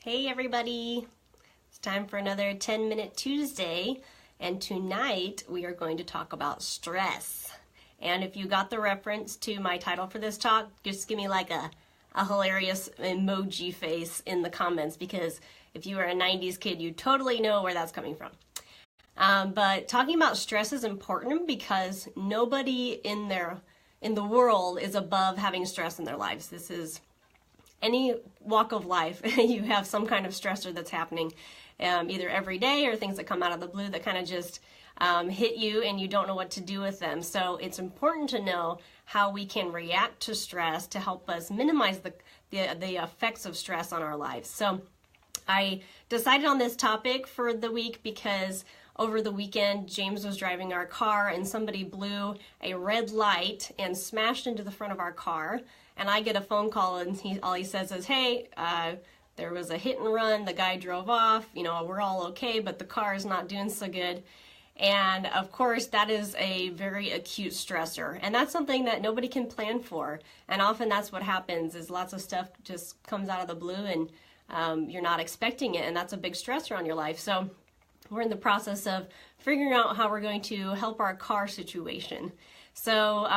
Hey everybody, it's time for another 10-Minute Tuesday, and tonight we are going to talk about stress. And if you got the reference to my title for this talk, just give me like a hilarious emoji face in the comments, because if you are a 90s kid, you totally know where that's coming from. But talking about stress is important because nobody in the world is above having stress in their lives. This is any walk of life. You have some kind of stressor that's happening either every day or things that come out of the blue that kind of just hit you and you don't know what to do with them. So it's important to know how we can react to stress to help us minimize the effects of stress on our lives. So I decided on this topic for the week because over the weekend, James was driving our car and somebody blew a red light and smashed into the front of our car. And I get a phone call and all he says is, hey, there was a hit and run, the guy drove off, we're all okay, but the car is not doing so good. And of course, that is a very acute stressor. And that's something that nobody can plan for. And often that's what happens, is lots of stuff just comes out of the blue and you're not expecting it. And that's a big stressor on your life. So we're in the process of figuring out how we're going to help our car situation. So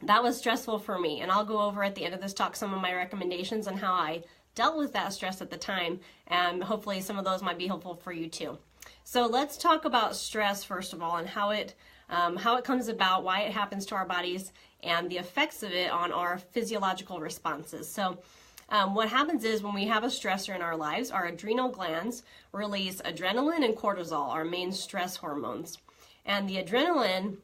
that was stressful for me, and I'll go over at the end of this talk some of my recommendations on how I dealt with that stress at the time, and hopefully some of those might be helpful for you too. So let's talk about stress first of all, and how it comes about, why it happens to our bodies, and the effects of it on our physiological responses. So what happens is when we have a stressor in our lives, our adrenal glands release adrenaline and cortisol, our main stress hormones. And the adrenaline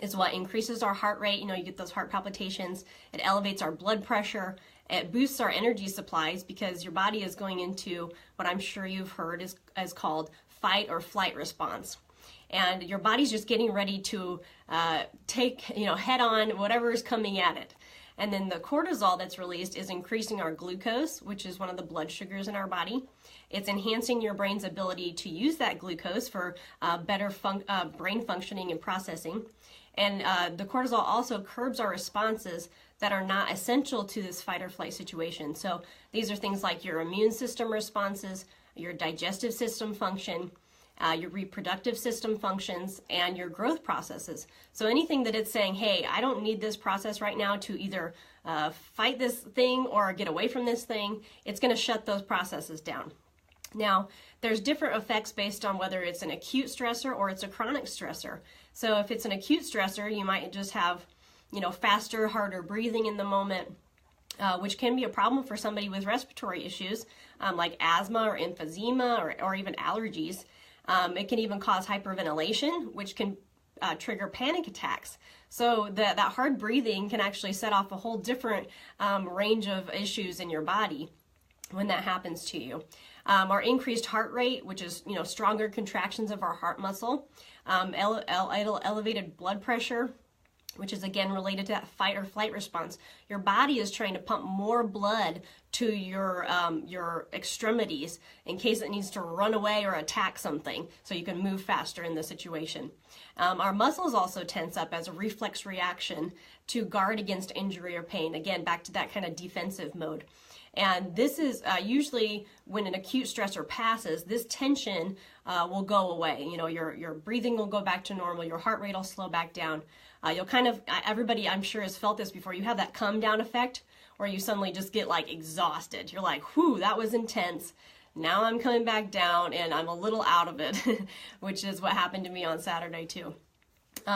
is what increases our heart rate. You get those heart palpitations. It elevates our blood pressure. It boosts our energy supplies because your body is going into what I'm sure you've heard is called fight or flight response. And your body's just getting ready to take, head on whatever is coming at it. And then the cortisol that's released is increasing our glucose, which is one of the blood sugars in our body. It's enhancing your brain's ability to use that glucose for better brain functioning and processing. And the cortisol also curbs our responses that are not essential to this fight or flight situation. So these are things like your immune system responses, your digestive system function, your reproductive system functions, and your growth processes. So anything that it's saying, hey, I don't need this process right now to either fight this thing or get away from this thing, it's going to shut those processes down. Now, there's different effects based on whether it's an acute stressor or it's a chronic stressor. So if it's an acute stressor, you might just have, faster, harder breathing in the moment, which can be a problem for somebody with respiratory issues like asthma or emphysema or even allergies. It can even cause hyperventilation, which can trigger panic attacks. So that hard breathing can actually set off a whole different range of issues in your body when that happens to you. Our increased heart rate, which is, stronger contractions of our heart muscle, elevated blood pressure, which is again related to that fight or flight response. Your body is trying to pump more blood to your extremities in case it needs to run away or attack something, so you can move faster in the situation. Our muscles also tense up as a reflex reaction to guard against injury or pain. Again, back to that kind of defensive mode. And this is usually when an acute stressor passes, this tension will go away. Your breathing will go back to normal. Your heart rate will slow back down. You'll everybody I'm sure has felt this before. You have that come down effect where you suddenly just get exhausted. You're like, whew, that was intense. Now I'm coming back down and I'm a little out of it, which is what happened to me on Saturday too.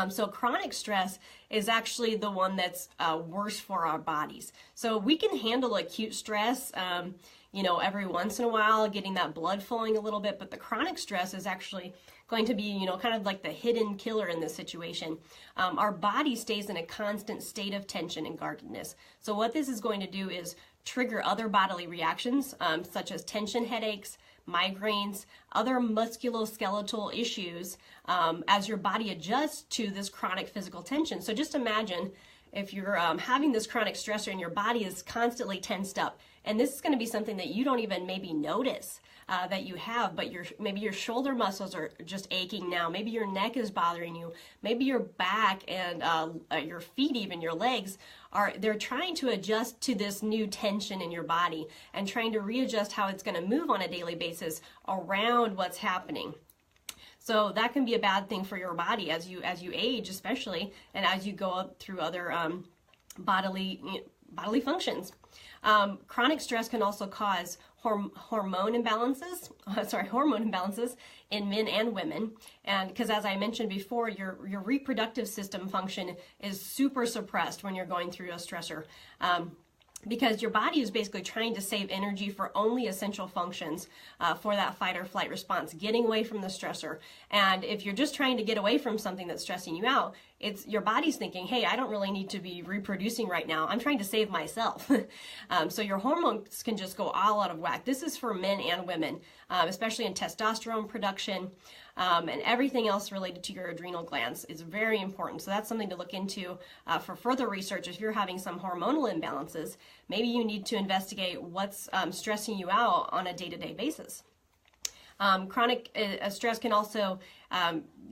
So chronic stress is actually the one that's worse for our bodies. So we can handle acute stress, every once in a while, getting that blood flowing a little bit, but the chronic stress is actually going to be, kind of like the hidden killer in this situation. Our body stays in a constant state of tension and guardedness. So what this is going to do is trigger other bodily reactions, such as tension headaches, migraines, other musculoskeletal issues, as your body adjusts to this chronic physical tension. So just imagine if you're having this chronic stressor and your body is constantly tensed up And this is going to be something that you don't even maybe notice that you have, but maybe your shoulder muscles are just aching now. Maybe your neck is bothering you. Maybe your back and your feet, even your legs, they're trying to adjust to this new tension in your body and trying to readjust how it's going to move on a daily basis around what's happening. So that can be a bad thing for your body as you age, especially, and as you go up through other bodily functions. Chronic stress can also cause hormone imbalances in men and women, and because, as I mentioned before, your reproductive system function is super suppressed when you're going through a stressor. Because your body is basically trying to save energy for only essential functions for that fight or flight response, getting away from the stressor. And if you're just trying to get away from something that's stressing you out, your body's thinking, hey, I don't really need to be reproducing right now. I'm trying to save myself. So your hormones can just go all out of whack. This is for men and women, especially in testosterone production. And everything else related to your adrenal glands is very important. So that's something to look into for further research. If you're having some hormonal imbalances, maybe you need to investigate what's stressing you out on a day-to-day basis. Chronic stress can also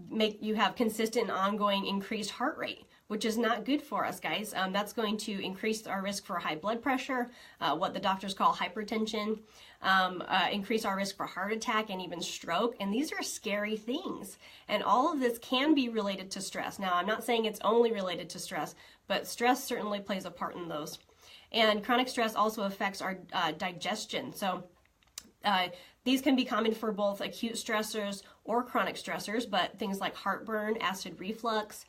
make you have consistent and ongoing increased heart rate, which is not good for us, guys. That's going to increase our risk for high blood pressure, what the doctors call hypertension, increase our risk for heart attack and even stroke. And these are scary things. And all of this can be related to stress. Now, I'm not saying it's only related to stress, but stress certainly plays a part in those. And chronic stress also affects our digestion. So these can be common for both acute stressors or chronic stressors, but things like heartburn, acid reflux,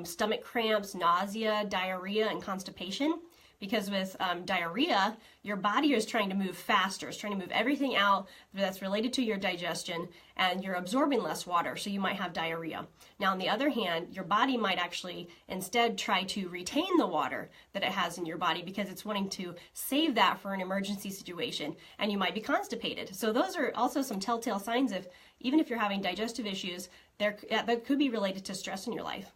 stomach cramps, nausea, diarrhea, and constipation. Because with diarrhea, your body is trying to move faster. It's trying to move everything out that's related to your digestion, and you're absorbing less water, so you might have diarrhea. Now, on the other hand, your body might actually instead try to retain the water that it has in your body because it's wanting to save that for an emergency situation, and you might be constipated. So those are also some telltale signs of, even if you're having digestive issues, that could be related to stress in your life.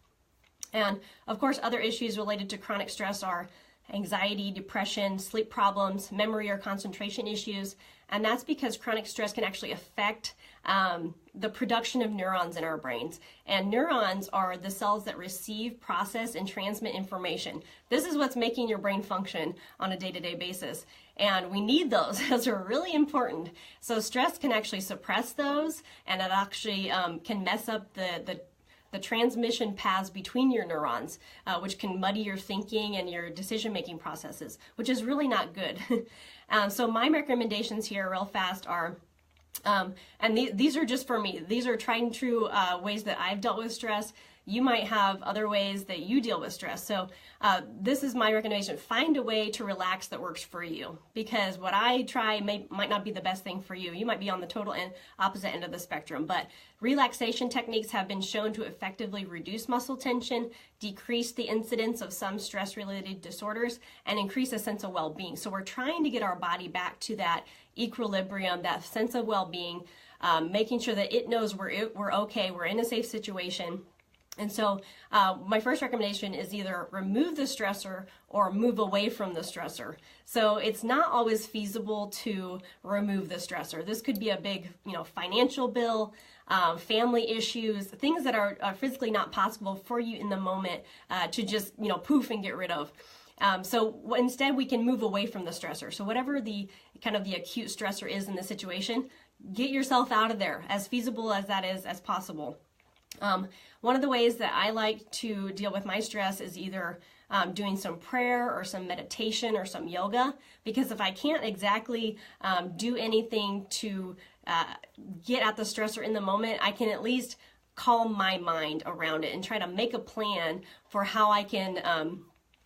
And of course, other issues related to chronic stress are anxiety, depression, sleep problems, memory or concentration issues, and that's because chronic stress can actually affect the production of neurons in our brains. And neurons are the cells that receive, process, and transmit information. This is what's making your brain function on a day-to-day basis, and we need those. Those are really important. So stress can actually suppress those, and it actually can mess up the transmission paths between your neurons, which can muddy your thinking and your decision-making processes, which is really not good. So my recommendations here real fast are, and these are just for me, these are tried and true ways that I've dealt with stress. You might have other ways that you deal with stress. So this is my recommendation. Find a way to relax that works for you, because what I try might not be the best thing for you. You might be on the total opposite end of the spectrum, but relaxation techniques have been shown to effectively reduce muscle tension, decrease the incidence of some stress-related disorders, and increase a sense of well-being. So we're trying to get our body back to that equilibrium, that sense of well-being, making sure that it knows we're okay, we're in a safe situation. And so my first recommendation is either remove the stressor or move away from the stressor. So it's not always feasible to remove the stressor. This could be a big, financial bill, family issues, things that are physically not possible for you in the moment to just, poof and get rid of. So instead we can move away from the stressor. So whatever the kind of the acute stressor is in the situation, get yourself out of there, as feasible as that is as possible. One of the ways that I like to deal with my stress is either doing some prayer or some meditation or some yoga, because if I can't exactly do anything to get at the stressor in the moment, I can at least calm my mind around it and try to make a plan for how I can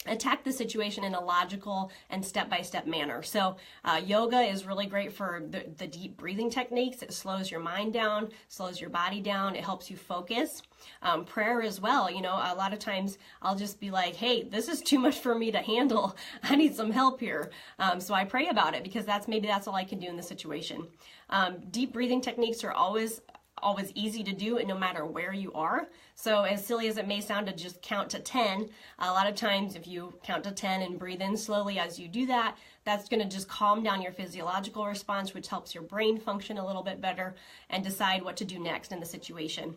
attack the situation in a logical and step-by-step manner. So yoga is really great for the deep breathing techniques. It slows your mind down, slows your body down. It helps you focus. Prayer as well. A lot of times I'll just be like, hey, this is too much for me to handle. I need some help here. So I pray about it, because that's all I can do in the situation. Deep breathing techniques are always easy to do, and no matter where you are. So as silly as it may sound to just count to 10, a lot of times if you count to 10 and breathe in slowly as you do that, That's going to just calm down your physiological response, which helps your brain function a little bit better and decide what to do next in the situation.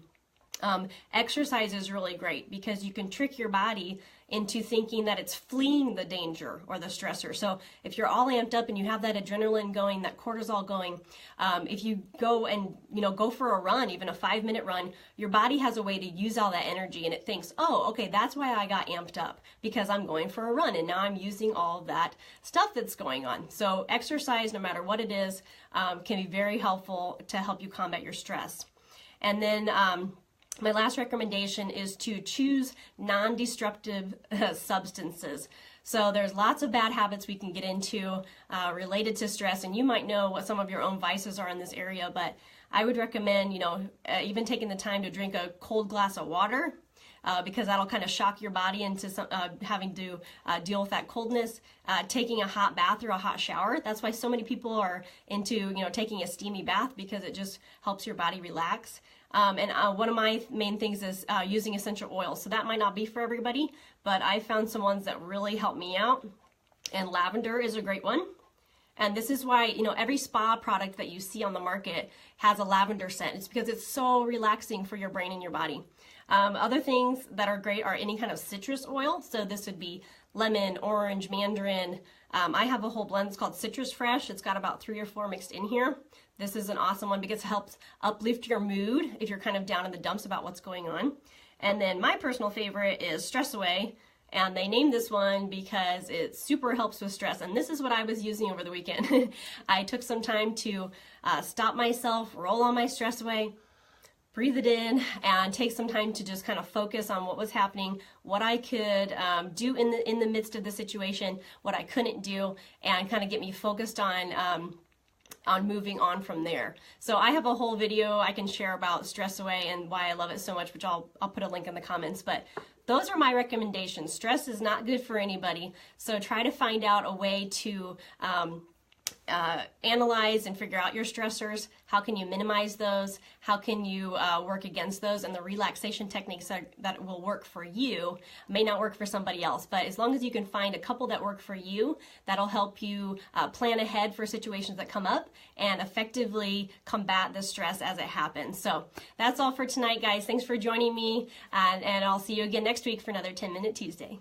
Exercise is really great because you can trick your body into thinking that it's fleeing the danger or the stressor. So if you're all amped up and you have that adrenaline going, that cortisol going, if you go and go for a run, even a 5-minute run, your body has a way to use all that energy, and it thinks, oh, okay, that's why I got amped up, because I'm going for a run and now I'm using all of that stuff that's going on. So exercise, no matter what it is, can be very helpful to help you combat your stress. And then my last recommendation is to choose non-destructive substances. So there's lots of bad habits we can get into related to stress, and you might know what some of your own vices are in this area, but I would recommend, even taking the time to drink a cold glass of water, because that'll kind of shock your body into having to deal with that coldness. Taking a hot bath or a hot shower. That's why so many people are into taking a steamy bath, because it just helps your body relax. And one of my main things is using essential oils. So that might not be for everybody, but I found some ones that really help me out. And lavender is a great one. And this is why, every spa product that you see on the market has a lavender scent. It's because it's so relaxing for your brain and your body. Other things that are great are any kind of citrus oil. So this would be lemon, orange, mandarin. I have a whole blend. It's called Citrus Fresh. It's got about 3 or 4 mixed in here. This is an awesome one because it helps uplift your mood if you're kind of down in the dumps about what's going on. And then my personal favorite is Stress Away. And they named this one because it super helps with stress. And this is what I was using over the weekend. I took some time to stop myself, roll on my Stress Away, breathe it in, and take some time to just kind of focus on what was happening, what I could do in the midst of the situation, what I couldn't do, and kind of get me focused on moving on from there. So I have a whole video I can share about Stress Away and why I love it so much, which I'll put a link in the comments. But those are my recommendations. Stress is not good for anybody, so try to find out a way to analyze and figure out your stressors. How can you minimize those? How can you work against those? And the relaxation techniques that will work for you may not work for somebody else. But as long as you can find a couple that work for you, that'll help you plan ahead for situations that come up and effectively combat the stress as it happens. So that's all for tonight, guys. Thanks for joining me, and I'll see you again next week for another 10 Minute Tuesday.